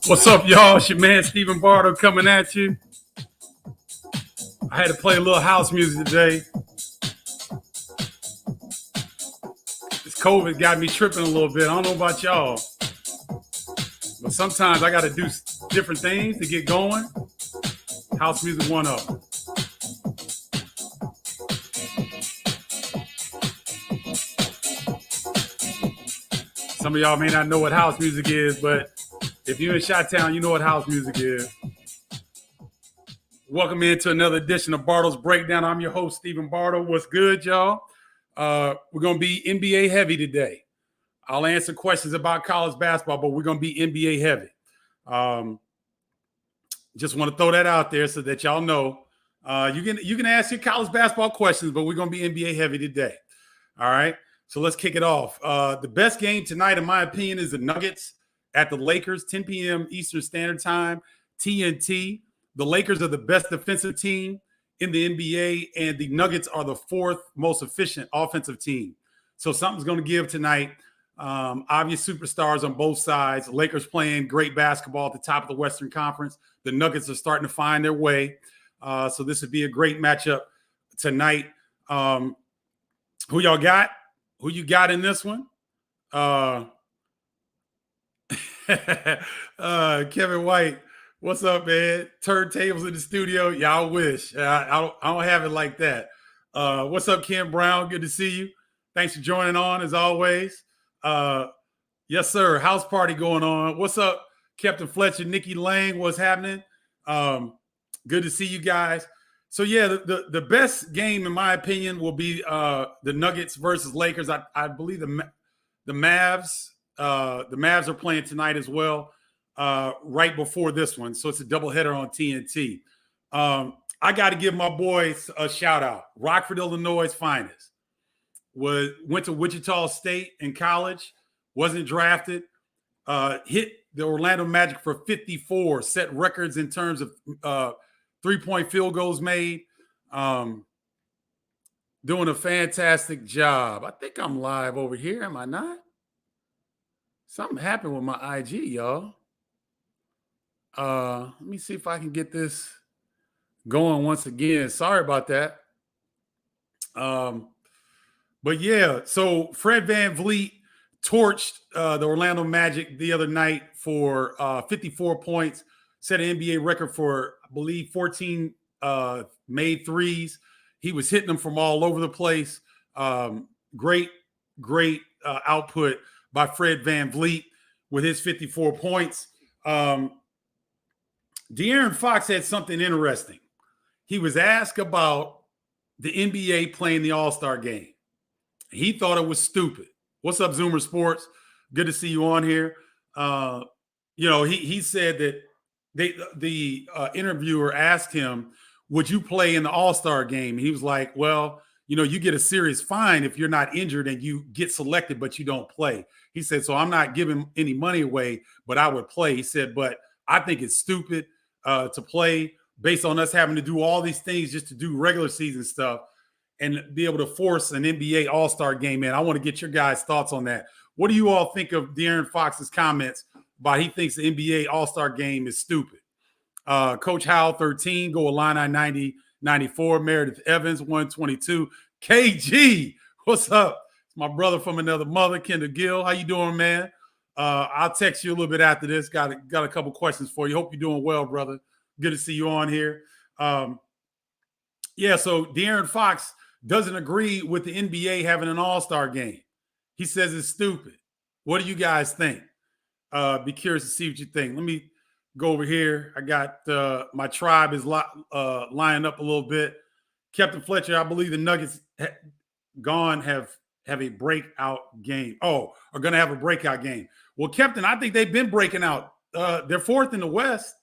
What's up, y'all? It's your man, Stephen Bardo, coming at you. I had to play a little house music today. This COVID got me tripping a little bit. I don't know about y'all, but sometimes I got to do different things to get going. House music, one of them. Some of y'all may not know what house music is, but if you're in Chi-Town, you know what house music is. Welcome into another edition of Bardo's Breakdown. I'm your host, Stephen Bardo. What's good, y'all? We're going to be NBA heavy today. I'll answer questions about college basketball, but we're going to be NBA heavy. Just want to throw that out there so that y'all know. You can ask your college basketball questions, but we're going to be NBA heavy today. All right? So let's kick it off. The best game tonight, in my opinion, is the Nuggets at the Lakers, 10 p.m. Eastern Standard Time, TNT. The Lakers are the best defensive team in the NBA, and the Nuggets are the fourth most efficient offensive team. So something's going to give tonight. Obvious superstars on both sides. The Lakers playing great basketball at the top of the Western Conference. The Nuggets are starting to find their way. So this would be a great matchup tonight. Who y'all got? Who you got in this one? Kevin White, what's up, man? Turntables in the studio. Y'all wish. I don't have it like that. What's up, Ken Brown? Good to see you. Thanks for joining on, as always. Yes, sir. House party going on. What's up, Captain Fletcher, Nikki Lang? What's happening? Good to see you guys. So, yeah, the best game, in my opinion, will be the Nuggets versus Lakers. I believe the Mavs. The Mavs are playing tonight as well, right before this one. So it's a doubleheader on TNT. I got to give my boys a shout out. Rockford, Illinois' finest. Went to Wichita State in college. Wasn't drafted. Hit the Orlando Magic for 54. Set records in terms of three-point field goals made. Doing a fantastic job. I think I'm live over here. Am I not? Something happened with my IG, y'all. Let me see if I can get this going once again. Sorry about that. But yeah, so Fred VanVleet torched the Orlando Magic the other night for 54 points, set an NBA record for, I believe, 14 made threes. He was hitting them from all over the place. Great output by Fred VanVleet with his 54 points. De'Aaron Fox had something interesting. He was asked about the NBA playing the All-Star game. He thought it was stupid. What's up, Zoomer Sports? Good to see you on here. He said that the interviewer asked him, would you play in the All-Star game? And he was like, well, you get a serious fine if you're not injured and you get selected, but you don't play. He said, so I'm not giving any money away, but I would play. He said, but I think it's stupid to play based on us having to do all these things just to do regular season stuff and be able to force an NBA All-Star game in. I want to get your guys' thoughts on that. What do you all think of De'Aaron Fox's comments about he thinks the NBA All-Star game is stupid? Coach Howell, 13, Go Illini 94, Meredith Evans, 122. KG, what's up? It's my brother from another mother, Kendall Gill. How you doing, man? I'll text you a little bit after this. Got a couple questions for you. Hope you're doing well, brother. Good to see you on here. So De'Aaron Fox doesn't agree with the NBA having an All-Star game. He says it's stupid. What do you guys think? Be curious to see what you think. Let me go over here. I got my tribe is lining up a little bit. Captain Fletcher, I believe the Nuggets have a breakout game. Oh, are going to have a breakout game. Well, Captain, I think they've been breaking out. They're fourth in the West.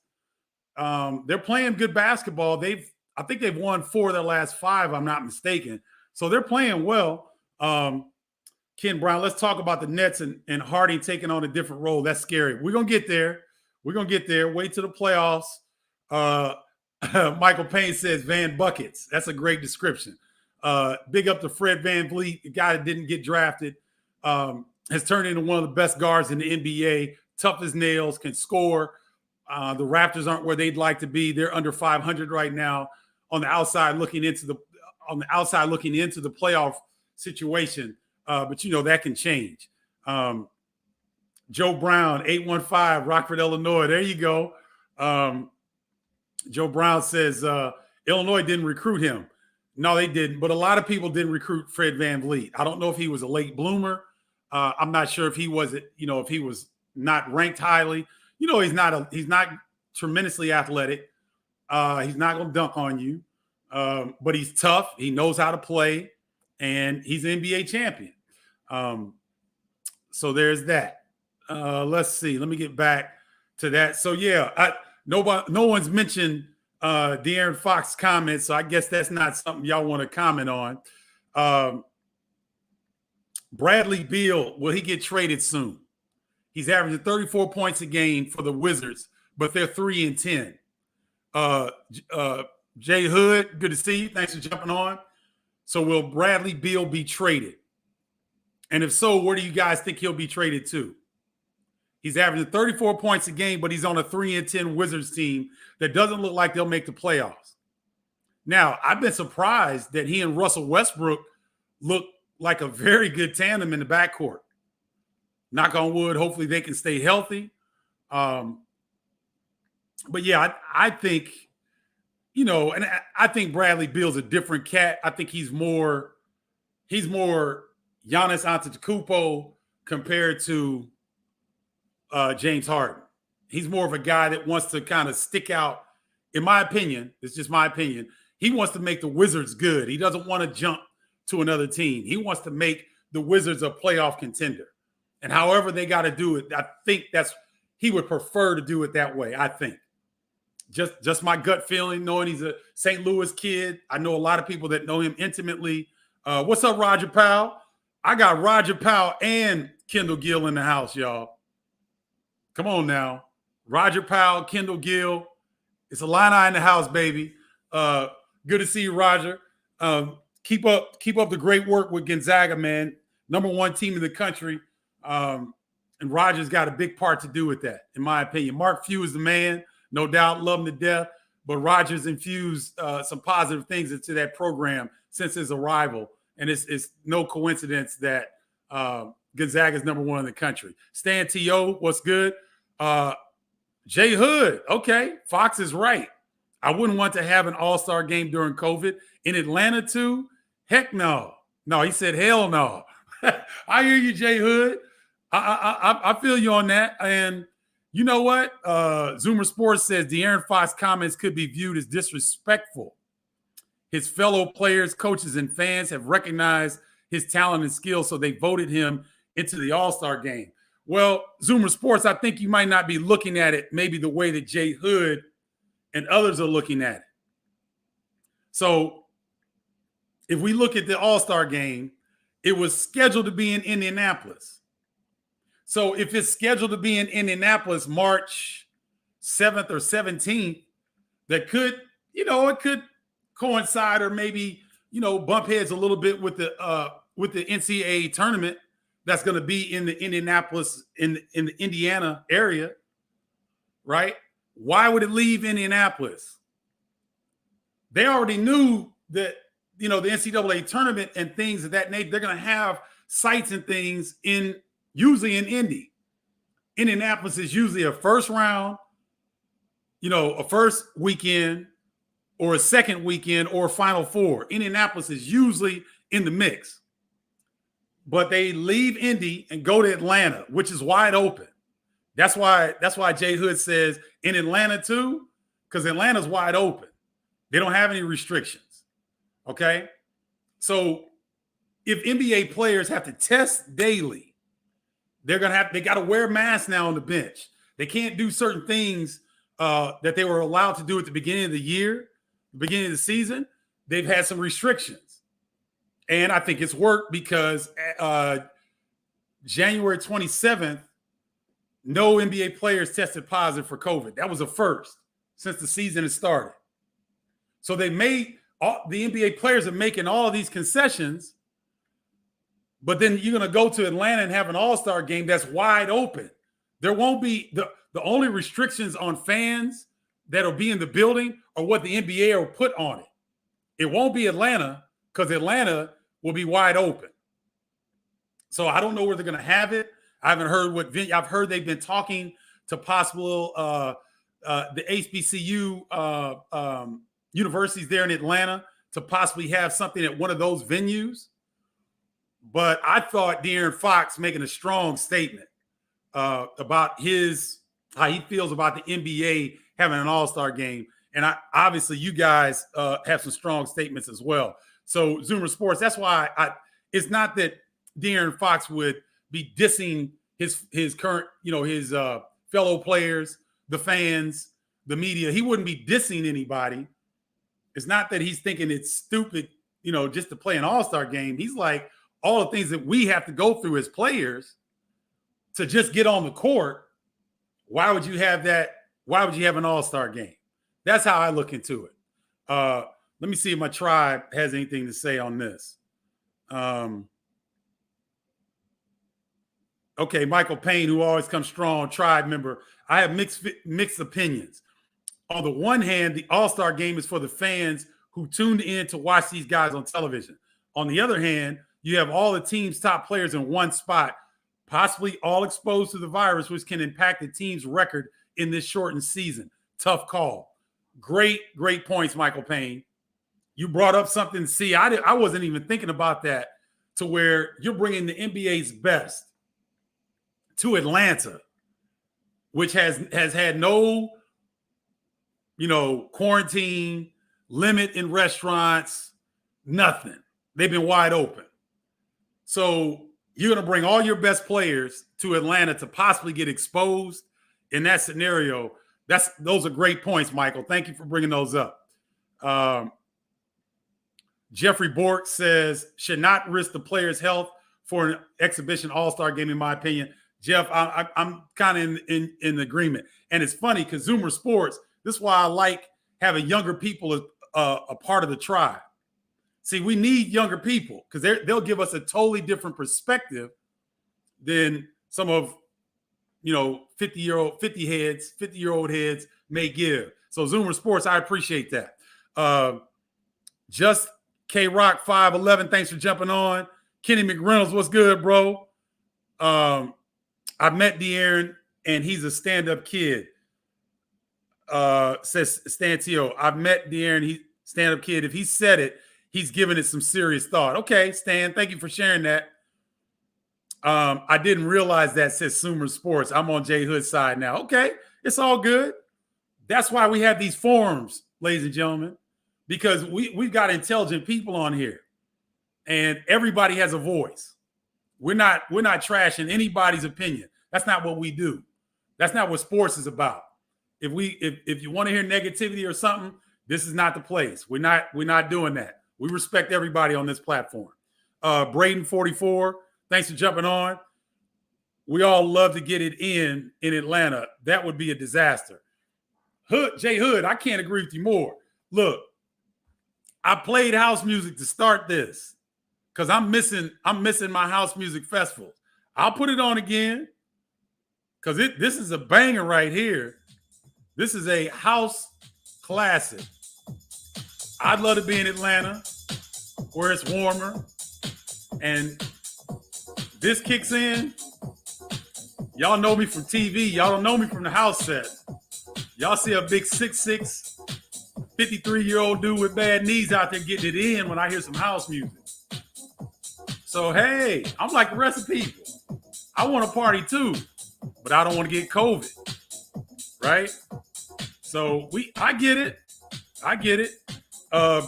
They're playing good basketball. I think they've won 4 of their last 5, I'm not mistaken. So they're playing well. Ken Brown, let's talk about the Nets and Harden taking on a different role. That's scary. We're going to get there. Wait till the playoffs. Michael Payne says Van Buckets. That's a great description. Big up to Fred VanVleet, the guy that didn't get drafted, has turned into one of the best guards in the NBA. Tough as nails, can score. The Raptors aren't where they'd like to be. They're under 500 right now on the outside looking into the playoff situation. But that can change. Joe Brown, 815, Rockford, Illinois. There you go. Joe Brown says Illinois didn't recruit him. No, they didn't. But a lot of people didn't recruit Fred VanVleet. I don't know if he was a late bloomer. I'm not sure if he was, if he was not ranked highly. He's not tremendously athletic. He's not going to dunk on you. But he's tough. He knows how to play, and he's an NBA champion. So there's that. Let's see. Let me get back to that. So yeah, no one's mentioned De'Aaron Fox comments, so I guess that's not something y'all want to comment on. Bradley Beal, will he get traded soon? He's averaging 34 points a game for the Wizards, but they're 3-10. Jay Hood, good to see you. Thanks for jumping on. So will Bradley Beal be traded? And if so, where do you guys think he'll be traded to? He's averaging 34 points a game, but he's on a 3-10 Wizards team that doesn't look like they'll make the playoffs. Now, I've been surprised that he and Russell Westbrook look like a very good tandem in the backcourt. Knock on wood, hopefully they can stay healthy. But yeah, I think, and I think Bradley Beal's a different cat. I think he's more Giannis Antetokounmpo compared to James Harden. He's more of a guy that wants to kind of stick out. In my opinion, it's just my opinion. He wants to make the Wizards good. He doesn't want to jump to another team. He wants to make the Wizards a playoff contender. And however they got to do it, I think he would prefer to do it that way, I think. Just my gut feeling, knowing he's a St. Louis kid. I know a lot of people that know him intimately. What's up, Roger Powell? I got Roger Powell and Kendall Gill in the house, y'all. Come on now. Roger Powell, Kendall Gill. It's a line in the house, baby. Good to see you, Roger. Keep up the great work with Gonzaga, man. Number one team in the country. And Roger's got a big part to do with that, in my opinion. Mark Few is the man, no doubt, love him to death. But Roger's infused some positive things into that program since his arrival. And it's no coincidence that Gonzaga is number one in the country. Stan T.O., what's good? Jay Hood, okay, Fox is right. I wouldn't want to have an all-star game during COVID. In Atlanta, too? Heck no. No, he said hell no. I hear you, Jay Hood. I feel you on that. And you know what? Zoomer Sports says De'Aaron Fox comments could be viewed as disrespectful. His fellow players, coaches, and fans have recognized his talent and skill, so they voted him into the all-star game. Well, Zoomer Sports, I think you might not be looking at it maybe the way that Jay Hood and others are looking at it. So if we look at the all-star game, it was scheduled to be in Indianapolis. So if it's scheduled to be in Indianapolis March 7th or 17th, that could, it could coincide or maybe, bump heads a little bit with the NCAA tournament that's going to be in the Indianapolis, in the Indiana area, right? Why would it leave Indianapolis? They already knew that, the NCAA tournament and things of that nature, they're going to have sites and things usually in Indy. Indianapolis is usually a first round, a first weekend or a second weekend or a Final Four. Indianapolis is usually in the mix. But they leave Indy and go to Atlanta, which is wide open. That's why Jay Hood says in Atlanta too, because Atlanta's wide open. They don't have any restrictions. Okay? So if NBA players have to test daily, they got to wear masks now on the bench. They can't do certain things that they were allowed to do at the beginning of the year, the beginning of the season. They've had some restrictions. And I think it's worked because January 27th, no NBA players tested positive for COVID. That was a first since the season has started. So the NBA players are making all of these concessions, but then you're going to go to Atlanta and have an all-star game that's wide open. There won't be the The only restrictions on fans that'll be in the building are what the NBA will put on it. It won't be Atlanta because Atlanta will be wide open. So I don't know where they're going to have it. I haven't heard what I've heard. They've been talking to possible the HBCU universities there in Atlanta to possibly have something at one of those venues. But I thought De'Aaron Fox making a strong statement about how he feels about the NBA having an all-star game. And obviously you guys have some strong statements as well. So Zoomer Sports, that's why it's not that De'Aaron Fox would be dissing his current, his fellow players, the fans, the media. He wouldn't be dissing anybody. It's not that he's thinking it's stupid, just to play an all-star game. He's like, all the things that we have to go through as players to just get on the court. Why would you have that? Why would you have an all-star game? That's how I look into it. Let me see if my tribe has anything to say on this. Okay, Michael Payne, who always comes strong, tribe member. I have mixed opinions. On the one hand, the all-star game is for the fans who tuned in to watch these guys on television. On the other hand, you have all the team's top players in one spot, possibly all exposed to the virus, which can impact the team's record in this shortened season. Tough call. Great points, Michael Payne. You brought up something. See, I wasn't even thinking about that, to where you're bringing the NBA's best to Atlanta, which has had no, quarantine, limit in restaurants, nothing. They've been wide open. So you're going to bring all your best players to Atlanta to possibly get exposed in that scenario. Those are great points, Michael. Thank you for bringing those up. Jeffrey Bork says, should not risk the player's health for an exhibition all-star game, in my opinion. Jeff, I'm kind of in agreement. And it's funny because Zoomer Sports, this is why I like having younger people a part of the tribe. See, we need younger people because they'll give us a totally different perspective than some of, 50-year-old heads may give. So Zoomer Sports, I appreciate that. Just K-Rock 511, thanks for jumping on. Kenny McReynolds, what's good, bro? I met De'Aaron, and he's a stand-up kid. Says Stantio, I've met De'Aaron, he's stand-up kid. If he said it, he's giving it some serious thought. Okay, Stan, thank you for sharing that. I didn't realize that, says Zoomer Sports. I'm on Jay Hood's side now. Okay, it's all good. That's why we have these forums, ladies and gentlemen, because we've got intelligent people on here, and everybody has a voice. We're not trashing anybody's opinion. That's not what we do. That's not what sports is about. If you want to hear negativity or something, this is not the place. We're not doing that. We respect everybody on this platform. Braden 44, thanks for jumping on. We all love to get it in Atlanta. That would be a disaster. Jay Hood, I can't agree with you more. Look, I played house music to start this because I'm missing my house music festivals. I'll put it on again because this is a banger right here. This is a house classic. I'd love to be in Atlanta where it's warmer and this kicks in. Y'all know me from TV. Y'all don't know me from the house set. Y'all see a big 6'6", 53-year-old dude with bad knees out there getting it in when I hear some house music. So, hey, I'm like the rest of people. I want to party too, but I don't want to get COVID, right? So I get it.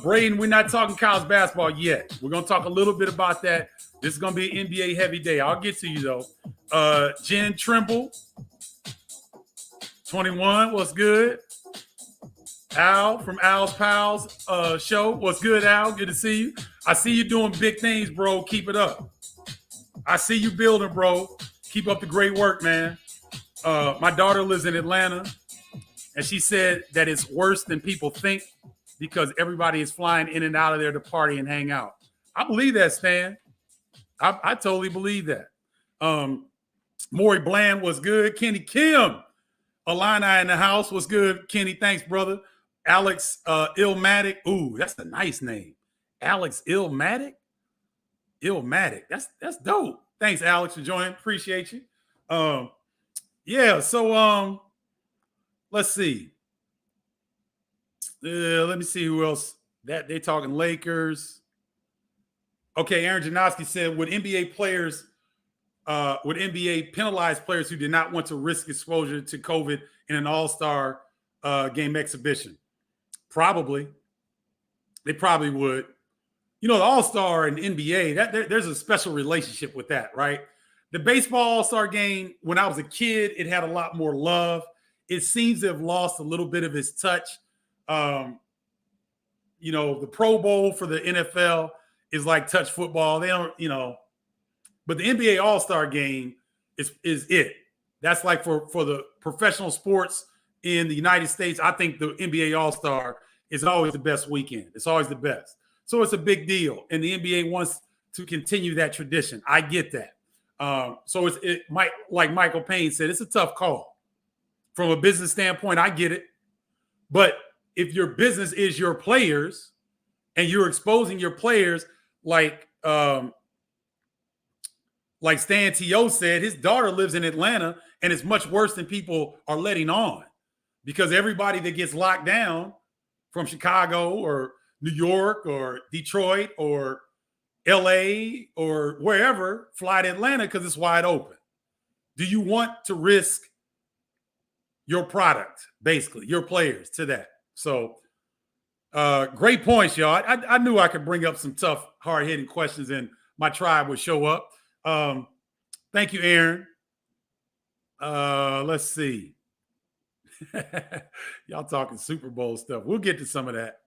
Braden, we're not talking college basketball yet. We're going to talk a little bit about that. This is going to be an NBA heavy day. I'll get to you, though. Jen Trimble, 21, what's good? Al from Al's Pals show. What's good, Al? Good to see you. I see you doing big things, bro. Keep it up. I see you building, bro. Keep up the great work, man. My daughter lives in Atlanta, and she said that it's worse than people think because everybody is flying in and out of there to party and hang out. I believe that, Stan. I totally believe that. Maury Bland was good. Kenny Kim Alani in the house. What's good, Kenny? Thanks, brother. Alex Illmatic. Ooh, that's a nice name. Alex Illmatic. Illmatic. That's dope. Thanks, Alex, for joining. Appreciate you. Yeah. So let's see. Let me see who else. That they talking Lakers. Okay, Aaron Janowski said, would NBA penalize players who did not want to risk exposure to COVID in an all-star game exhibition? Probably. They probably would. You know, the all-star and NBA, there's a special relationship with that, right? The baseball all-star game, when I was a kid, it had a lot more love. It seems to have lost a little bit of its touch. You know, the Pro Bowl for the NFL is like touch football. They don't, you know, but the NBA All-Star game is it. That's like for the professional sports in the United States. I think the NBA All-Star is always the best weekend. It's always the best. So it's a big deal. And the NBA wants to continue that tradition. I get that. So it might, like Michael Payne said, it's a tough call. From a business standpoint, I get it. But if your business is your players and you're exposing your players, like Stan T.O. said, his daughter lives in Atlanta, and it's much worse than people are letting on, because everybody that gets locked down from Chicago or New York or Detroit or L.A. or wherever fly to Atlanta because it's wide open. Do you want to risk your product, basically, your players, to that? So great points, y'all. I knew I could bring up some tough, hard-hitting questions and my tribe would show up. Thank you, Aaron. Let's see. Y'all talking Super Bowl stuff. We'll get to some of that.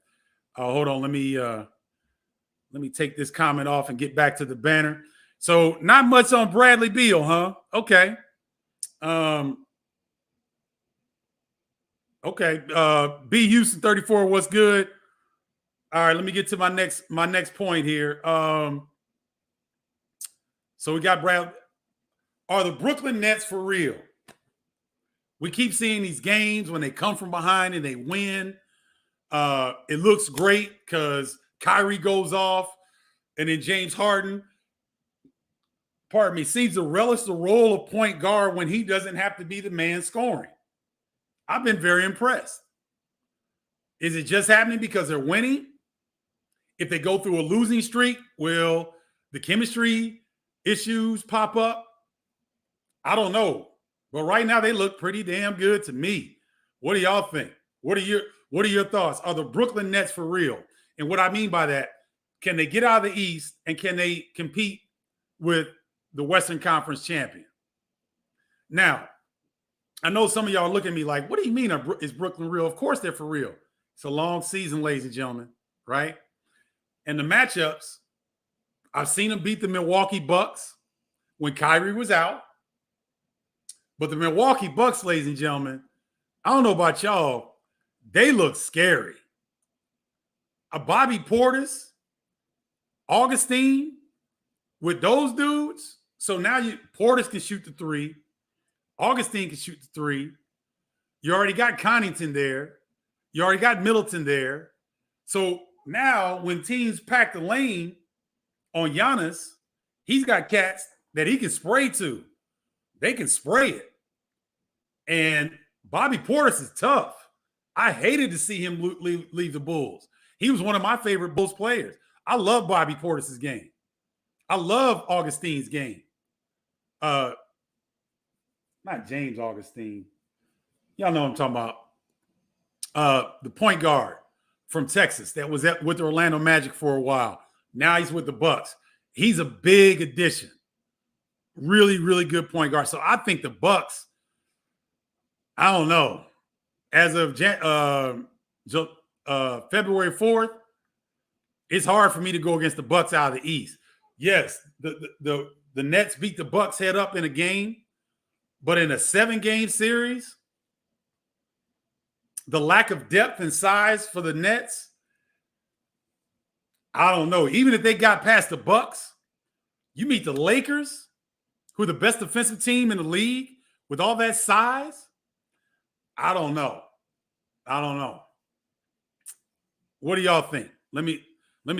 Hold on. Let me take this comment off and get back to the banner. So not much on Bradley Beal, huh? Okay. Okay. B Houston 34. What's good? All right. Let me get to my next point here. So we got Brad. Are the Brooklyn Nets for real? We keep seeing these games when they come from behind and they win. It looks great because Kyrie goes off, and then James Harden, seems to relish the role of point guard when he doesn't have to be the man scoring. I've been very impressed. Is it just happening because they're winning? If they go through a losing streak, will the chemistry issues pop up? I don't know. But right now they look pretty damn good to me. What do y'all think? What are your thoughts? Are the Brooklyn Nets for real? And what I mean by that, can they get out of the East and can they compete with the Western Conference champion? Now, I know some of y'all look at me like, what do you mean is Brooklyn real? Of course they're for real. It's a long season, ladies and gentlemen, right? And the matchups, I've seen them beat the Milwaukee Bucks when Kyrie was out. But the Milwaukee Bucks, ladies and gentlemen, I don't know about y'all, they look scary. Bobby Portis, Augustine, with those dudes. So now Portis can shoot the three. Augustine can shoot the three. You already got Connaughton there. You already got Middleton there. So now when teams pack the lane on Giannis, he's got cats that he can spray to. They can spray it. And Bobby Portis is tough. I hated to see him leave the Bulls. He was one of my favorite Bulls players. I love Bobby Portis' game. I love Augustine's game. Not James Augustine. Y'all know what I'm talking about. The point guard from Texas that was with the Orlando Magic for a while. Now he's with the Bucks. He's a big addition. Really, really good point guard. So I think the Bucks, I don't know. As of February 4th, it's hard for me to go against the Bucks out of the East. Yes, the Nets beat the Bucks head up in a game, but in a 7-game series, the lack of depth and size for the Nets, I don't know. Even if they got past the Bucks, you meet the Lakers, who are the best defensive team in the league with all that size. I don't know. I don't know. What do y'all think? Let me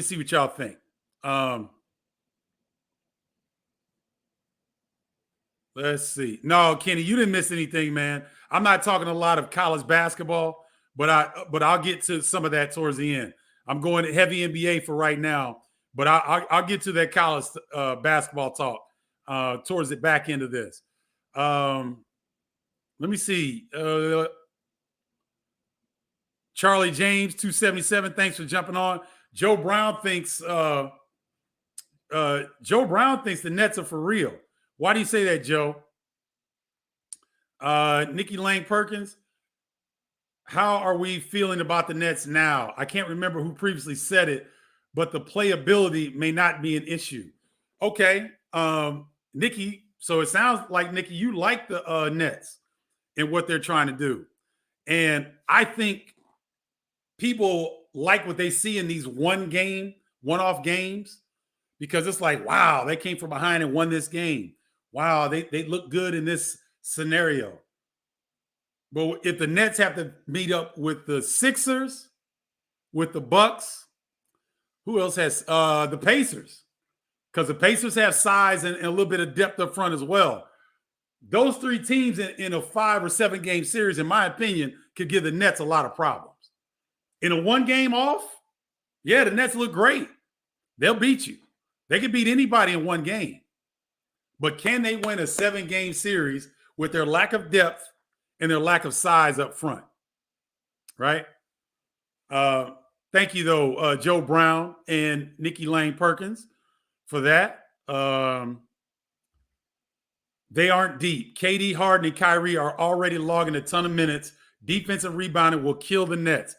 see what y'all think. Let's see. No, Kenny, you didn't miss anything, man. I'm not talking a lot of college basketball, but I'll get to some of that towards the end. I'm going heavy NBA for right now, but I'll get to that college basketball talk towards the back end of this. Let me see. Charlie James, 277. Thanks for jumping on. Joe Brown thinks the Nets are for real. Why do you say that, Joe? Nikki Lane Perkins, how are we feeling about the Nets now? I can't remember who previously said it, but the playability may not be an issue. Okay, Nikki. So it sounds like, Nikki, you like the Nets and what they're trying to do. And I think people like what they see in these one-off games, because it's like, wow, they came from behind and won this game. Wow, they look good in this scenario. But if the Nets have to meet up with the Sixers, with the Bucks, who else has the Pacers? Because the Pacers have size and a little bit of depth up front as well. Those three teams in a 5 or 7 game series, in my opinion, could give the Nets a lot of problems. In a one game off, yeah, the Nets look great. They'll beat you. They can beat anybody in one game. But can they win a 7 game series with their lack of depth and their lack of size up front? Right? Thank you, though, Joe Brown and Nikki Lane Perkins, for that. They aren't deep. KD, Harden, and Kyrie are already logging a ton of minutes. Defensive rebounding will kill the Nets.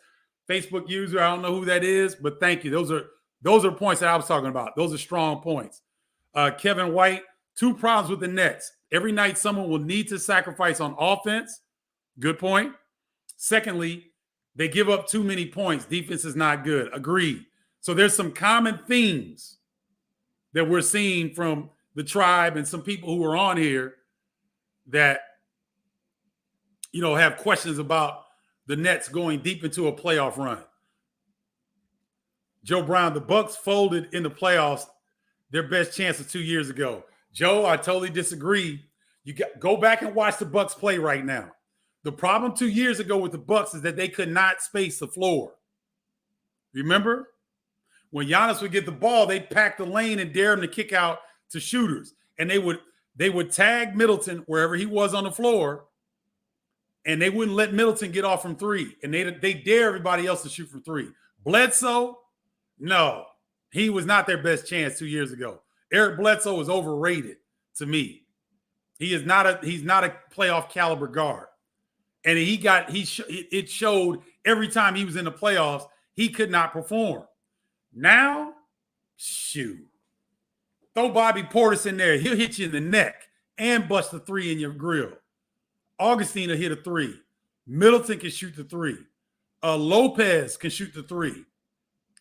Facebook user, I don't know who that is, but thank you. Those are points that I was talking about. Those are strong points. Kevin White, 2 problems with the Nets. Every night someone will need to sacrifice on offense. Good point. Secondly, they give up too many points. Defense is not good. Agreed. So there's some common themes that we're seeing from the tribe and some people who are on here that, have questions about the Nets going deep into a playoff run. Joe Brown, the Bucks folded in the playoffs. Their best chance of 2 years ago. Joe, I totally disagree. Go back and watch the Bucks play right now. The problem 2 years ago with the Bucks is that they could not space the floor. Remember? When Giannis would get the ball, they'd pack the lane and dare him to kick out to shooters. And they would tag Middleton wherever he was on the floor, and they wouldn't let Middleton get off from 3. And they dare everybody else to shoot from 3. Bledsoe, no, he was not their best chance 2 years ago. Eric Bledsoe was overrated to me. He's not a playoff caliber guard. And it showed every time he was in the playoffs, he could not perform. Now, shoot. Throw Bobby Portis in there. He'll hit you in the neck and bust the 3 in your grill. Augustine will hit a 3. Middleton can shoot the 3. Lopez can shoot the 3.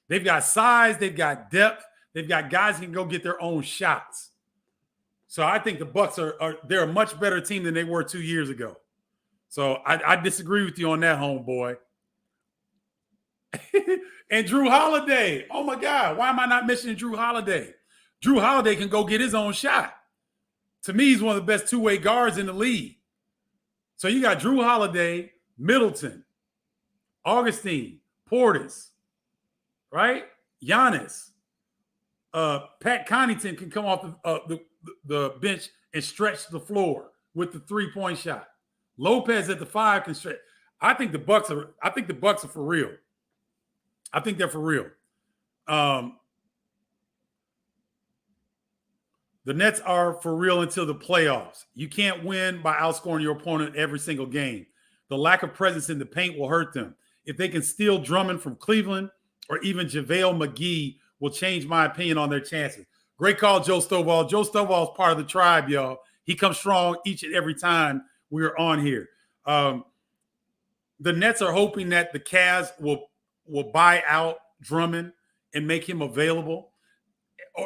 They've got size. They've got depth. They've got guys who can go get their own shots. So I think the Bucks they're a much better team than they were 2 years ago. So I disagree with you on that, homeboy. And Drew Holiday. Oh, my God. Why am I not mentioning Drew Holiday? Drew Holiday can go get his own shot. To me, he's one of the best two-way guards in the league. So you got Drew Holiday, Middleton, Augustine, Portis, right? Giannis. Pat Connaughton can come off the bench and stretch the floor with the 3-point shot. Lopez at the 5 can stretch. I think the Bucks are for real. I think they're for real. The Nets are for real until the playoffs. You can't win by outscoring your opponent every single game. The lack of presence in the paint will hurt them. If they can steal Drummond from Cleveland or even JaVale McGee, will change my opinion on their chances. Great call, Joe Stovall. Joe Stovall is part of the tribe, y'all. He comes strong each and every time we're on here. The Nets are hoping that the Cavs will buy out Drummond and make him available.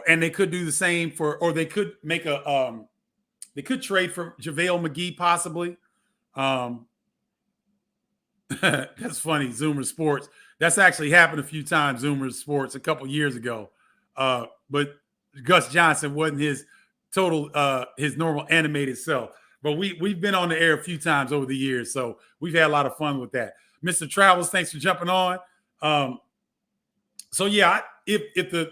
And they could do the same they could make they could trade for JaVale McGee possibly. That's funny. Zoomer Sports. That's actually happened a few times. Zoomer Sports a couple years ago, but Gus Johnson wasn't his his normal animated self. But we've been on the air a few times over the years, so we've had a lot of fun with that. Mr. Travels, thanks for jumping on. So yeah, if the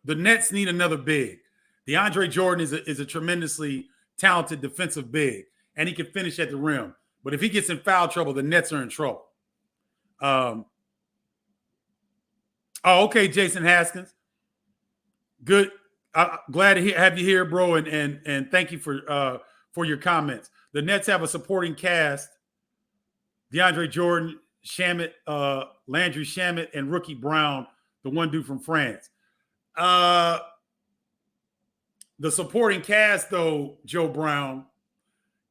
Nets need another big, DeAndre Jordan is a tremendously talented defensive big, and he can finish at the rim. But if he gets in foul trouble, the Nets are in trouble. Okay, Jason Haskins. Good. I'm glad to have you here, bro, and thank you for your comments. The Nets have a supporting cast: DeAndre Jordan, Shamet, Landry Shamet, and Rookie Brown, the one dude from France. The supporting cast, though, Joe Brown,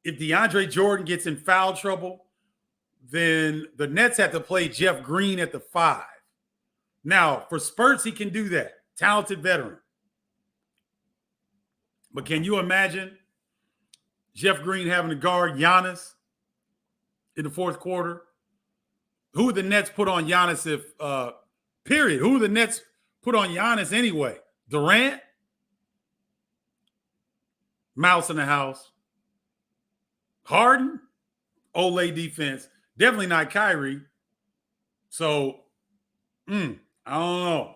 if DeAndre Jordan gets in foul trouble, then the Nets have to play Jeff Green at the 5. Now, for spurts, he can do that. Talented veteran. But can you imagine Jeff Green having to guard Giannis in the fourth quarter? Who would the Nets put on Giannis if, period? Who would the Nets put on Giannis anyway? Durant? Mouse in the house. Harden? Olay defense. Definitely not Kyrie. So, I don't know.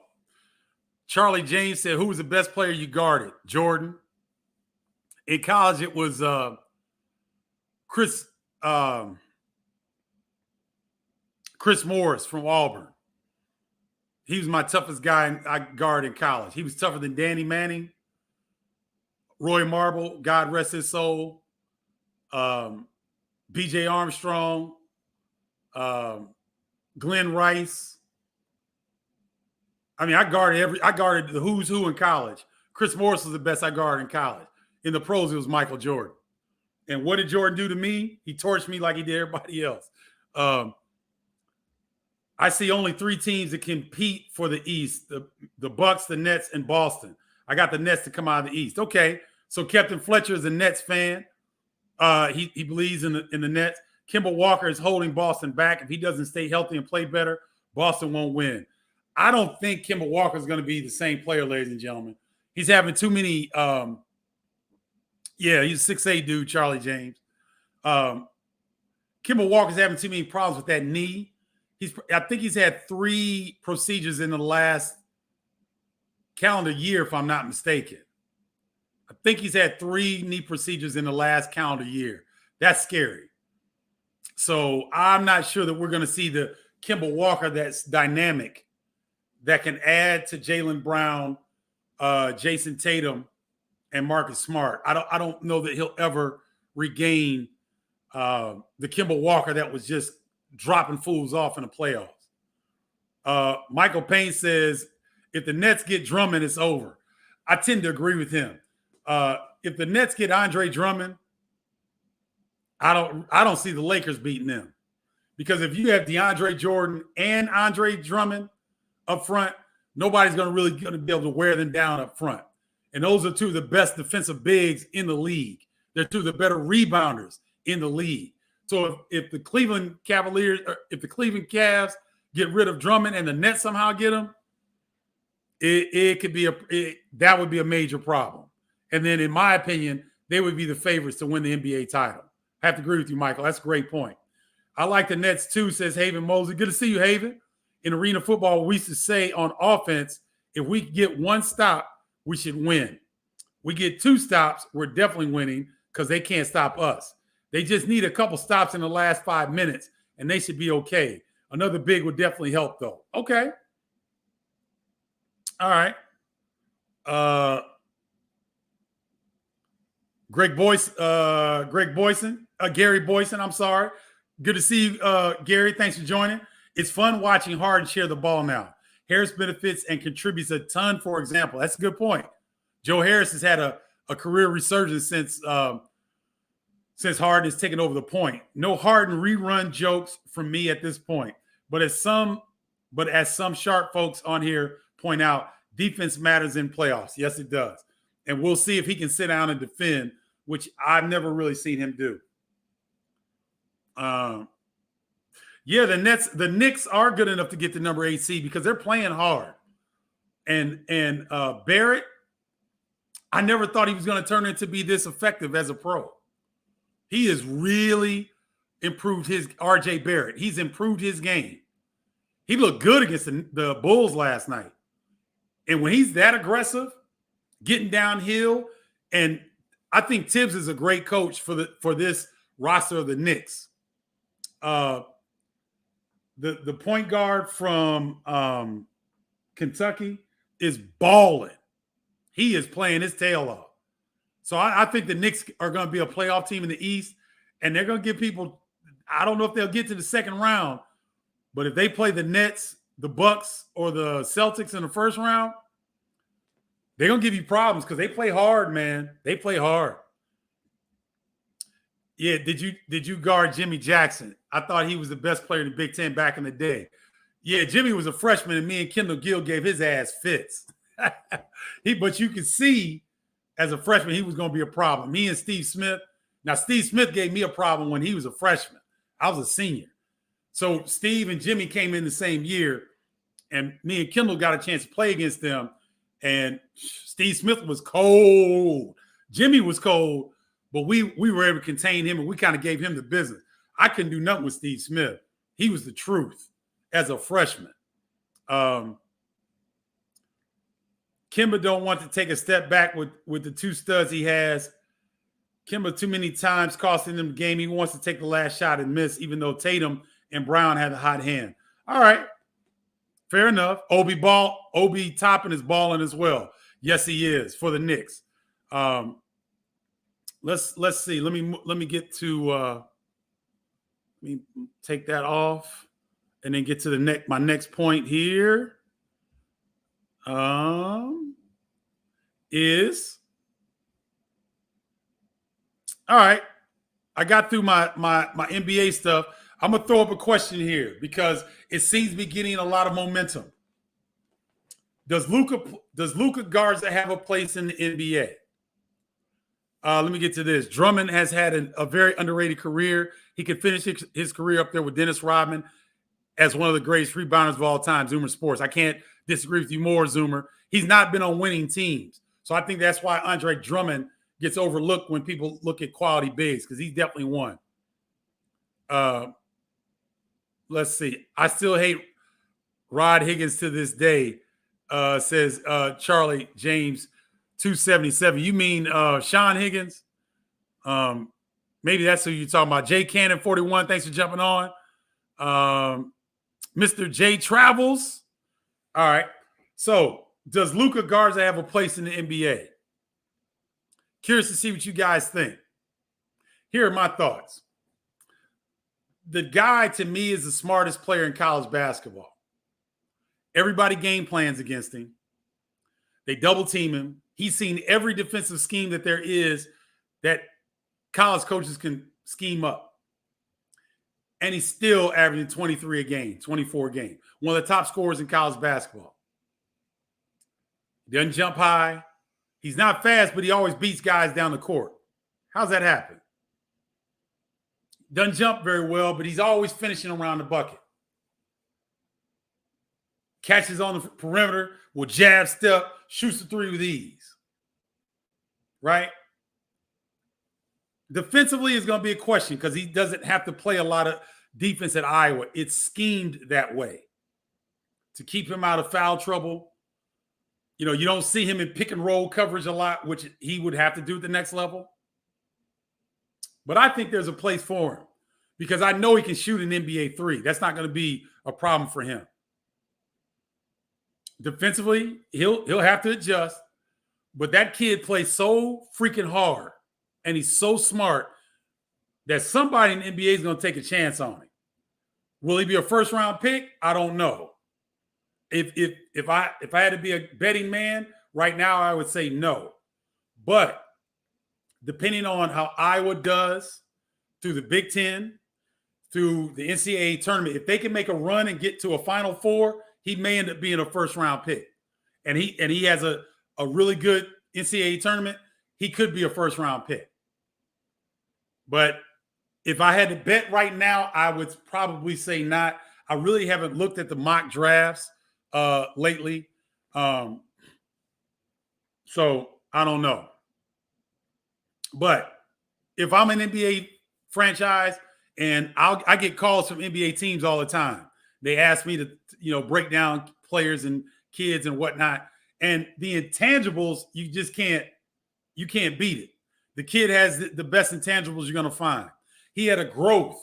Charlie James said, who was the best player you guarded? Jordan. In college, it was Chris Morris from Auburn. He was my toughest guy I guarded in college. He was tougher than Danny Manning, Roy Marble, God rest his soul, B.J. Armstrong, Glenn Rice. I mean, I guarded the who's who in college. Chris Morris was the best I guarded in college. In the pros, it was Michael Jordan. And what did Jordan do to me? He torched me like he did everybody else. I see only 3 teams that compete for the East: the Bucks, the Nets, and Boston. I got the Nets to come out of the East. Okay, so Captain Fletcher is a Nets fan. He believes in the Nets. Kemba Walker is holding Boston back. If he doesn't stay healthy and play better, Boston won't win. I don't think Kemba Walker is going to be the same player, ladies and gentlemen. He's having too many. He's a 6'8" dude, Charlie James. Kemba Walker's having too many problems with that knee. I think he's had 3 procedures in the last calendar year, if I'm not mistaken. I think he's had 3 knee procedures in the last calendar year. That's scary. So I'm not sure that we're going to see the Kemba Walker that's dynamic, that can add to Jaylen Brown, Jason Tatum, and Marcus Smart. I don't know that he'll ever regain the Kemba Walker that was just dropping fools off in the playoffs. Michael Payne says, if the Nets get Drummond, it's over. I tend to agree with him. If the Nets get Andre Drummond, I don't see the Lakers beating them. Because if you have DeAndre Jordan and Andre Drummond up front, nobody's going to be able to wear them down up front. And those are 2 of the best defensive bigs in the league. They're 2 of the better rebounders in the league. So if the Cleveland Cavaliers, or if the Cleveland Cavs get rid of Drummond and the Nets somehow get him, that would be a major problem. And then, in my opinion, they would be the favorites to win the NBA title. I have to agree with you, Michael. That's a great point. I like the Nets too, says Haven Mosley. Good to see you, Haven. In arena football, we used to say on offense, if we get 1 stop, we should win. We get 2 stops, we're definitely winning because they can't stop us. They just need a couple stops in the last 5 minutes, and they should be okay. Another big would definitely help, though. Okay. All right. Gary Boyson, I'm sorry. Good to see you, Gary. Thanks for joining. It's fun watching Harden share the ball now. Harris benefits and contributes a ton, for example. That's a good point. Joe Harris has had a career resurgence since Harden has taken over the point. No Harden rerun jokes from me at this point. But as some sharp folks on here point out, defense matters in playoffs. Yes, it does. And we'll see if he can sit down and defend, which I've never really seen him do. Yeah, the Knicks are good enough to get the number 8 seed because they're playing hard. And Barrett, I never thought he was going to turn into be this effective as a pro. He has really improved his RJ Barrett. He's improved his game. He looked good against the Bulls last night. And when he's that aggressive, getting downhill, and I think Tibbs is a great coach for this roster of the Knicks. The point guard from Kentucky is balling. He is playing his tail off. So I think the Knicks are going to be a playoff team in the East, and they're going to give people – I don't know if they'll get to the second round, but if they play the Nets, the Bucks, or the Celtics in the first round, they're going to give you problems because they play hard, man. They play hard. Yeah, did you guard Jimmy Jackson? I thought he was the best player in the Big Ten back in the day. Yeah, Jimmy was a freshman, and me and Kendall Gill gave his ass fits. But you could see as a freshman he was going to be a problem. Me and Steve Smith. Now, Steve Smith gave me a problem when he was a freshman. I was a senior. So Steve and Jimmy came in the same year, and me and Kendall got a chance to play against them. And Steve Smith was cold. Jimmy was cold, but we were able to contain him, and we kind of gave him the business. I couldn't do nothing with Steve Smith. He was the truth as a freshman. Kemba don't want to take a step back with the two studs he has. Kemba too many times costing him the game. He wants to take the last shot and miss, even though Tatum and Brown had a hot hand. All right. Fair enough. Obi Toppin is balling as well. Yes, he is for the Knicks. Let's see. Let me get to let me take that off and then get to my next point here. Is all right. I got through my NBA stuff. I'm gonna throw up a question here because it seems to be getting a lot of momentum. Does Luka Garza have a place in the NBA? Let me get to this. Drummond has had a very underrated career. He could finish his career up there with Dennis Rodman as one of the greatest rebounders of all time, Zoomer Sports. I can't disagree with you more, Zoomer. He's not been on winning teams. So I think that's why Andre Drummond gets overlooked when people look at quality bigs, because he's definitely one. Let's see. I still hate Rod Higgins to this day, says Charlie James 277. You mean Sean Higgins? Maybe that's who you're talking about. Jay Cannon 41. Thanks for jumping on. Mr. J Travels. All right. So does Luka Garza have a place in the NBA? Curious to see what you guys think. Here are my thoughts. The guy, to me, is the smartest player in college basketball. Everybody game plans against him. They double team him. He's seen every defensive scheme that there is that college coaches can scheme up. And he's still averaging 23 a game, 24 a game. One of the top scorers in college basketball. He doesn't jump high. He's not fast, but he always beats guys down the court. How's that happen? Doesn't jump very well, but he's always finishing around the bucket. Catches on the perimeter, will jab step, shoots the three with ease. Right? Defensively is going to be a question because he doesn't have to play a lot of defense at Iowa. It's schemed that way to keep him out of foul trouble. You know, you don't see him in pick and roll coverage a lot, which he would have to do at the next level. But I think there's a place for him because I know he can shoot an NBA three. That's not going to be a problem for him. Defensively, he'll have to adjust. But that kid plays so freaking hard and he's so smart that somebody in the NBA is going to take a chance on him. Will he be a first-round pick? I don't know. If I had to be a betting man right now, I would say no. But depending on how Iowa does through the Big Ten, through the NCAA tournament, if they can make a run and get to a Final Four, he may end up being a first-round pick. And he has a really good NCAA tournament, he could be a first-round pick. But If I had to bet right now, I would probably say not. I really haven't looked at the mock drafts lately. Um, so I don't know. But if I'm an NBA franchise and I get calls from NBA teams all the time, they ask me to, break down players and kids and whatnot. And the intangibles, you can't beat it. The kid has the best intangibles you're going to find. He had a growth.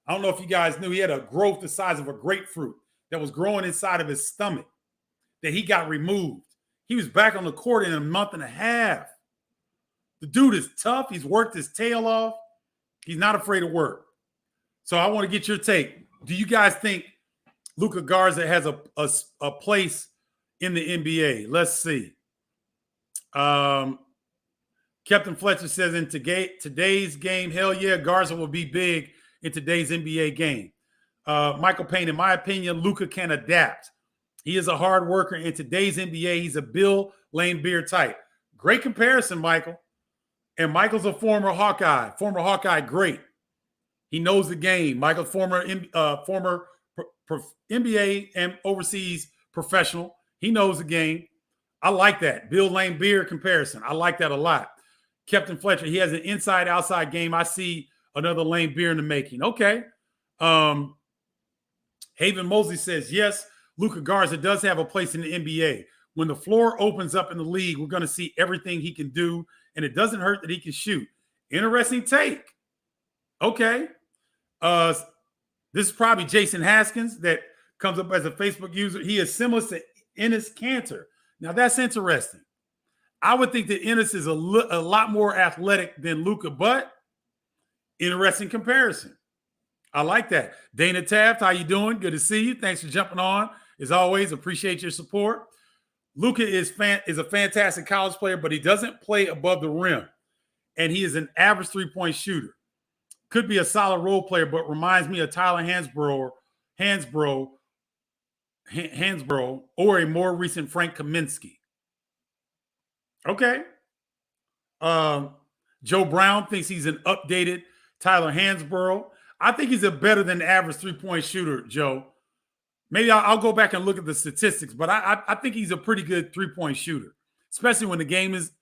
I don't know if you guys knew, he had a growth the size of a grapefruit that was growing inside of his stomach that he got removed. He was back on the court in a month and a half. The dude is tough. He's worked his tail off. He's not afraid of work. So I want to get your take. Do you guys think Luka Garza has a place in the NBA? Let's see. Captain Fletcher says in today's game, hell yeah, Garza will be big in today's NBA game. Michael Payne, in my opinion, Luka can adapt. He is a hard worker. In today's NBA, he's a Bill Laimbeer type. Great comparison, Michael. And Michael's a former Hawkeye great. He knows the game. Michael, former NBA and overseas professional. He knows the game. I like that. Bill Laimbeer comparison. I like that a lot. Captain Fletcher, he has an inside-outside game. I see another Laimbeer in the making. Okay. Haven Mosley says, yes, Luka Garza does have a place in the NBA. When the floor opens up in the league, we're going to see everything he can do, and it doesn't hurt that he can shoot. Interesting take. Okay. This is probably Jason Haskins that comes up as a Facebook user. He is similar to Enes Kanter. Now, that's interesting. I would think that Enes is a lot more athletic than Luka, but interesting comparison. I like that. Dana Taft, how you doing? Good to see you. Thanks for jumping on. As always, appreciate your support. Luka is a fantastic college player, but he doesn't play above the rim. And he is an average three-point shooter. Could be a solid role player, but reminds me of Tyler Hansbrough, or a more recent Frank Kaminsky. Okay. Joe Brown thinks he's an updated Tyler Hansbrough. I think he's a better than average three-point shooter, Joe. Maybe I'll go back and look at the statistics, but I think he's a pretty good three-point shooter, especially when the game is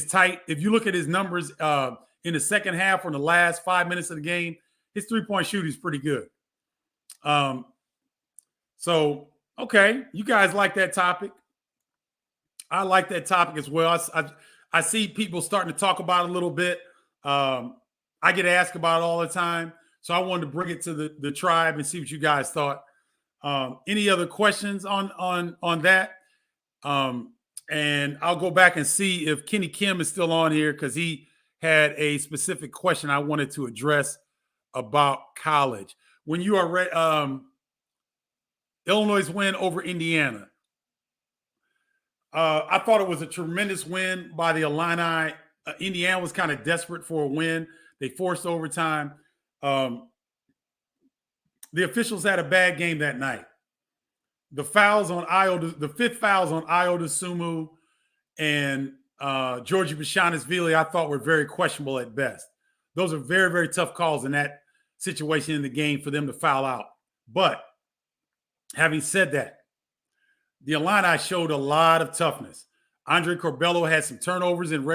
tight. If you look at his numbers in the second half or in the last 5 minutes of the game, his three-point shooting is pretty good. So, okay, you guys like that topic. I like that topic as well. I see people starting to talk about it a little bit. I get asked about it all the time. So I wanted to bring it to the tribe and see what you guys thought. Any other questions on that? And I'll go back and see if Kenny Kim is still on here because he had a specific question I wanted to address about college. When you are Illinois' win over Indiana, I thought it was a tremendous win by the Illini. Indiana was kind of desperate for a win. They forced overtime. The officials had a bad game that night. The fouls on the fifth fouls on Iota Sumu and Georgie Bashanis-Vili, I thought were very questionable at best. Those are very, very tough calls in that situation in the game for them to foul out. But having said that, the Illini showed a lot of toughness. Andre Corbello had some turnovers in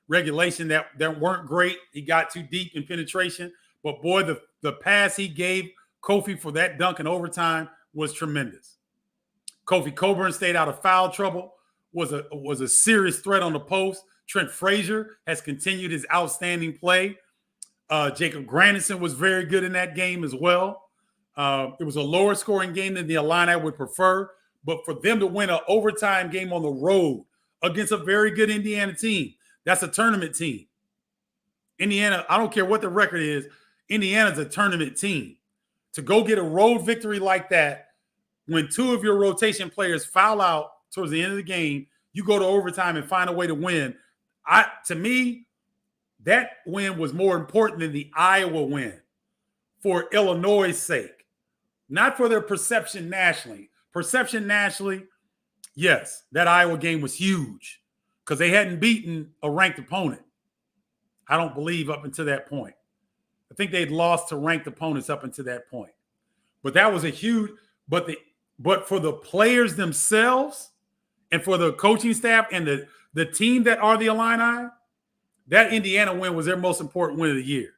regulation that weren't great. He got too deep in penetration. But, boy, the pass he gave Kofi for that dunk in overtime was tremendous. Kofi Coburn stayed out of foul trouble, was a serious threat on the post. Trent Frazier has continued his outstanding play. Jacob Grandison was very good in that game as well. It was a lower scoring game than the Illini would prefer. But for them to win an overtime game on the road against a very good Indiana team, that's a tournament team. Indiana, I don't care what the record is, Indiana's a tournament team. To go get a road victory like that, when two of your rotation players foul out towards the end of the game, you go to overtime and find a way to win. To me, that win was more important than the Iowa win for Illinois' sake, not for their perception nationally. Perception nationally, yes, that Iowa game was huge because they hadn't beaten a ranked opponent, I don't believe, up until that point. I think they'd lost to ranked opponents up until that point. But that was a huge. But for the players themselves, and for the coaching staff and the team that are the Illini, that Indiana win was their most important win of the year.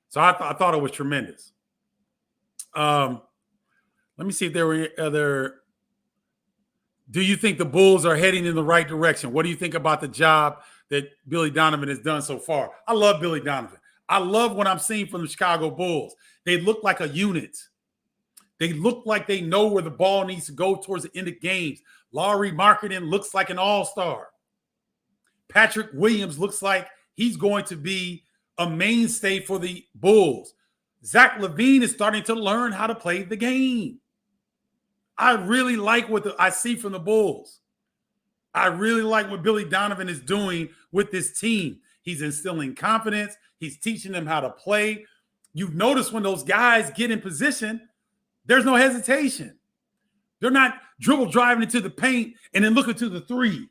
So I thought it was tremendous. Let me see if there were other. Do you think the Bulls are heading in the right direction? What do you think about the job that Billy Donovan has done so far? I love Billy Donovan. I love what I'm seeing from the Chicago Bulls. They look like a unit. They look like they know where the ball needs to go towards the end of games. Lauri Markkanen looks like an all-star. Patrick Williams looks like he's going to be a mainstay for the Bulls. Zach LaVine is starting to learn how to play the game. I really like what I see from the Bulls. I really like what Billy Donovan is doing with this team. He's instilling confidence. He's teaching them how to play. You've noticed when those guys get in position, there's no hesitation. They're not dribble driving into the paint and then looking to the three.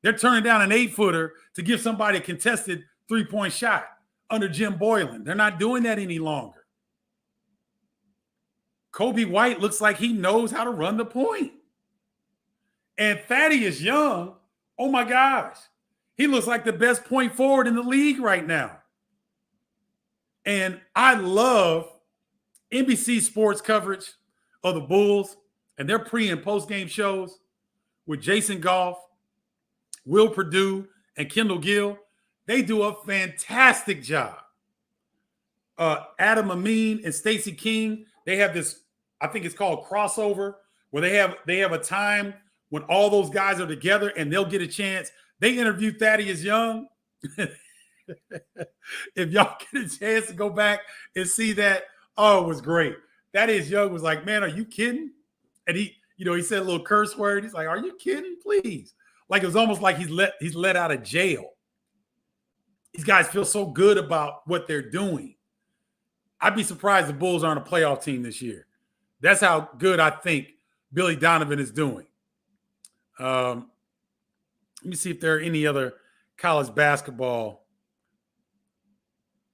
They're turning down an 8-footer to give somebody a contested three-point shot under Jim Boylan. They're not doing that any longer. Kobe White looks like he knows how to run the point. And Thaddeus Young, oh my gosh, he looks like the best point forward in the league right now. And I love NBC Sports coverage of the Bulls and their pre- and post-game shows with Jason Goff, Will Perdue, and Kendall Gill. They do a fantastic job. Adam Amin and Stacey King, they have this, I think it's called crossover, where they have a time when all those guys are together and they'll get a chance. They interviewed Thaddeus Young. If y'all get a chance to go back and see that, oh, it was great. Thaddeus Young was like, man, are you kidding? And he said a little curse word. He's like, are you kidding? Please. Like, it was almost like he's let out of jail. These guys feel so good about what they're doing. I'd be surprised the Bulls aren't a playoff team this year. That's how good I think Billy Donovan is doing. Let me see if there are any other college basketball.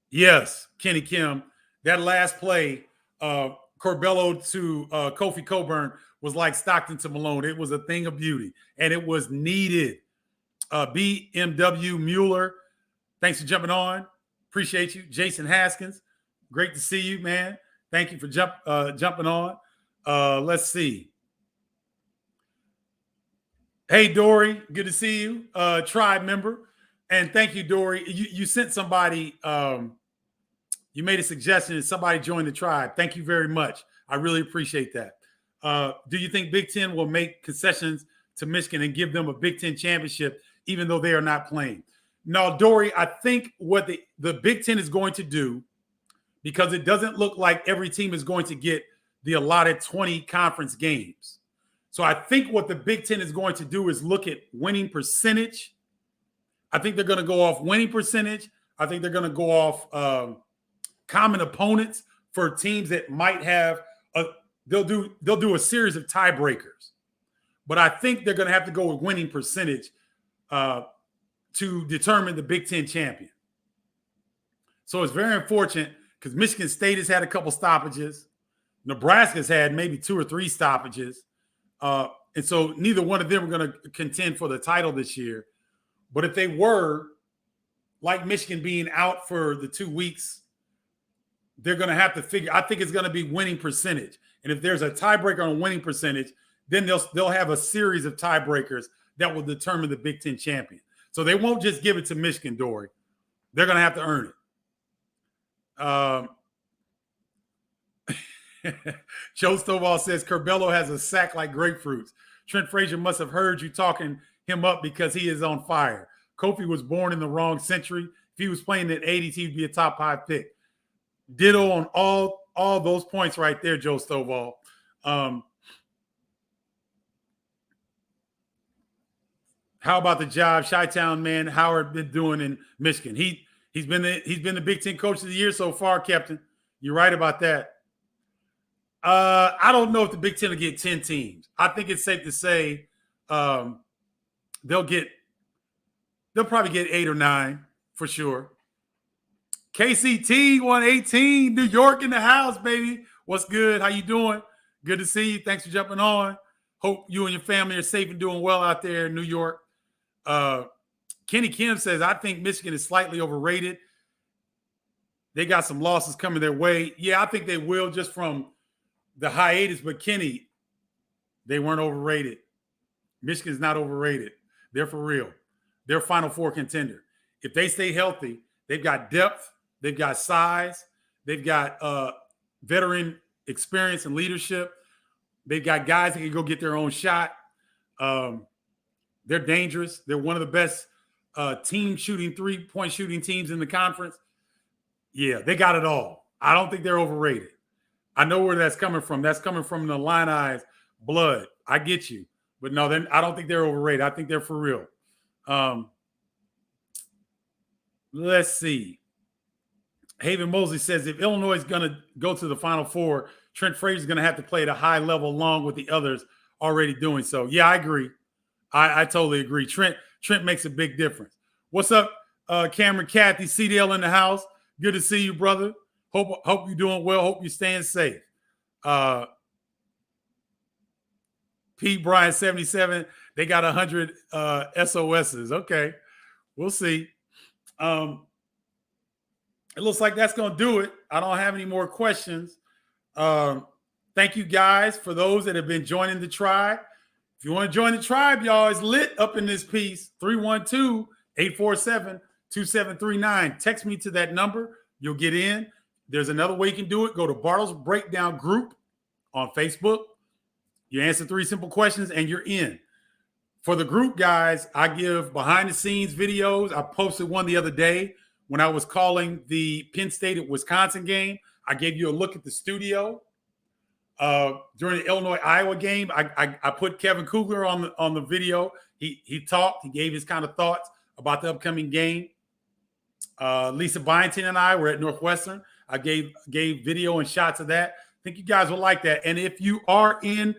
Yes, Kenny Kim. That last play, Corbello to Kofi Coburn was like Stockton to Malone. It was a thing of beauty, and it was needed. BMW Mueller, thanks for jumping on. Appreciate you. Jason Haskins, great to see you, man. Thank you for jumping on. Let's see. Hey, Dory, good to see you, tribe member. And thank you, Dory. You sent somebody, you made a suggestion and somebody joined the tribe. Thank you very much. I really appreciate that. Do you think Big Ten will make concessions to Michigan and give them a Big Ten championship, even though they are not playing? No, Dory, I think what the Big Ten is going to do, because it doesn't look like every team is going to get the allotted 20 conference games. So I think what the Big Ten is going to do is look at winning percentage. I think they're going to go off winning percentage. I think they're going to go off common opponents for teams that might have they'll do a series of tiebreakers. But I think they're going to have to go with winning percentage to determine the Big Ten champion. So it's very unfortunate because Michigan State has had a couple stoppages. Nebraska's had maybe 2 or 3 stoppages. And so neither one of them are going to contend for the title this year. But if they were, like Michigan being out for the 2 weeks, they're going to have to figure. I think it's going to be winning percentage. And if there's a tiebreaker on winning percentage, then they'll have a series of tiebreakers that will determine the Big Ten champion. So they won't just give it to Michigan, Dory. They're going to have to earn it. Joe Stovall says Corbello has a sack like grapefruits. Trent Frazier must have heard you talking him up because he is on fire. Kofi was born in the wrong century. If he was playing in the 80s, he'd be a top 5 pick. Ditto on all those points right there, Joe Stovall. How about the job Chi-Town man Howard been doing in Michigan? He's been the Big Ten Coach of the Year so far, Captain. You're right about that. I don't know if the Big Ten will get 10 teams. I think it's safe to say they'll probably get 8 or 9 for sure. KCT 118, New York in the house, baby. What's good? How you doing? Good to see you. Thanks for jumping on. Hope you and your family are safe and doing well out there in New York. Kenny Kim says, I think Michigan is slightly overrated. They got some losses coming their way. Yeah, I think they will just from the hiatus. But Kenny, they weren't overrated. Michigan's not overrated. They're for real. They're a Final Four contender. If they stay healthy, they've got depth. They've got size. They've got veteran experience and leadership. They've got guys that can go get their own shot. They're dangerous. They're one of the best team shooting, three-point shooting teams in the conference. Yeah, they got it all. I don't think they're overrated. I know where that's coming from. That's coming from the Illini's blood. I get you. But no, then I don't think they're overrated. I think they're for real. Let's see. Haven Mosley says, if Illinois is going to go to the Final Four, Trent Frazier is going to have to play at a high level along with the others already doing so. Yeah, I agree. I totally agree. Trent makes a big difference. What's up, Cameron Cathy, CDL in the house? Good to see you, brother. Hope you're doing well. Hope you're staying safe. Pete Bryan 77. They got 100 SOSs. Okay, we'll see. It looks like that's going to do it. I don't have any more questions. Thank you guys for those that have been joining the tribe. If you want to join the tribe, y'all, it's lit up in this piece. 312-847-2739. Text me to that number. You'll get in. There's another way you can do it. Go to Bardo's Breakdown Group on Facebook. You answer 3 simple questions and you're in. For the group, guys, I give behind-the-scenes videos. I posted one the other day when I was calling the Penn State at Wisconsin game. I gave you a look at the studio. During the Illinois-Iowa game, I put Kevin Kugler on the video. He talked. He gave his kind of thoughts about the upcoming game. Lisa Byington and I were at Northwestern. I gave video and shots of that. I think you guys will like that. And if you are in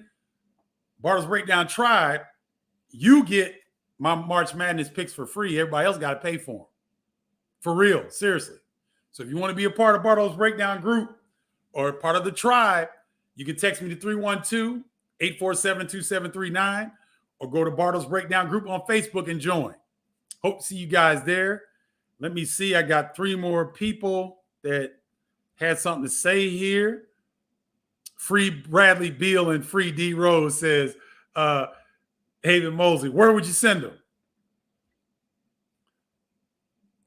Bardo's Breakdown Tribe, you get my March Madness picks for free. Everybody else got to pay for them. For real, seriously. So if you want to be a part of Bardo's Breakdown Group or part of the tribe, you can text me to 312-847-2739 or go to Bardo's Breakdown Group on Facebook and join. Hope to see you guys there. Let me see. I got 3 more people that had something to say here. Free Bradley Beal and Free D Rose says, Haven Mosley, where would you send them?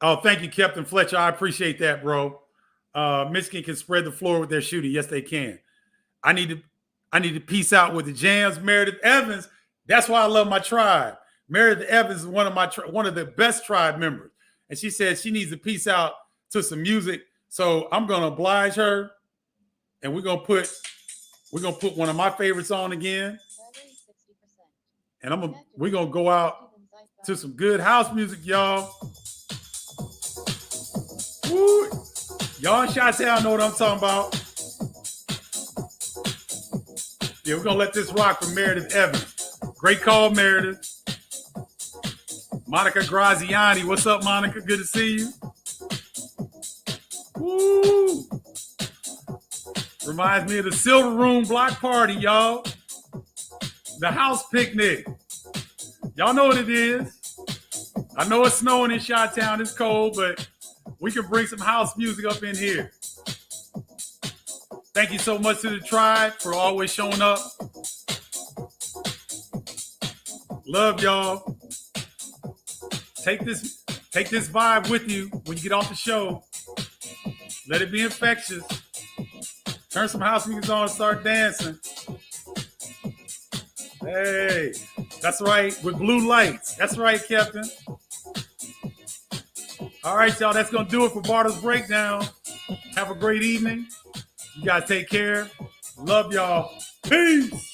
Oh, thank you, Captain Fletcher. I appreciate that, bro. Michigan can spread the floor with their shooting. Yes, they can. I need to peace out with the jams. Meredith Evans. That's why I love my tribe. Meredith Evans is one of the best tribe members. And she said she needs to peace out to some music. So I'm gonna oblige her. And we're gonna put one of my favorites on again. And we're gonna go out to some good house music, y'all. Woo. Y'all in Chi-Town know what I'm talking about. Yeah, we're going to let this rock from Meredith Evans. Great call, Meredith. Monica Graziani. What's up, Monica? Good to see you. Woo! Reminds me of the Silver Room block party, y'all. The house picnic. Y'all know what it is. I know it's snowing in Chi-Town. It's cold, but we can bring some house music up in here. Thank you so much to the tribe for always showing up. Love y'all. Take this vibe with you when you get off the show. Let it be infectious. Turn some house music on and start dancing. Hey, that's right, with blue lights. That's right, Captain. All right, y'all, that's going to do it for Bardo's Breakdown. Have a great evening. You guys take care. Love y'all. Peace.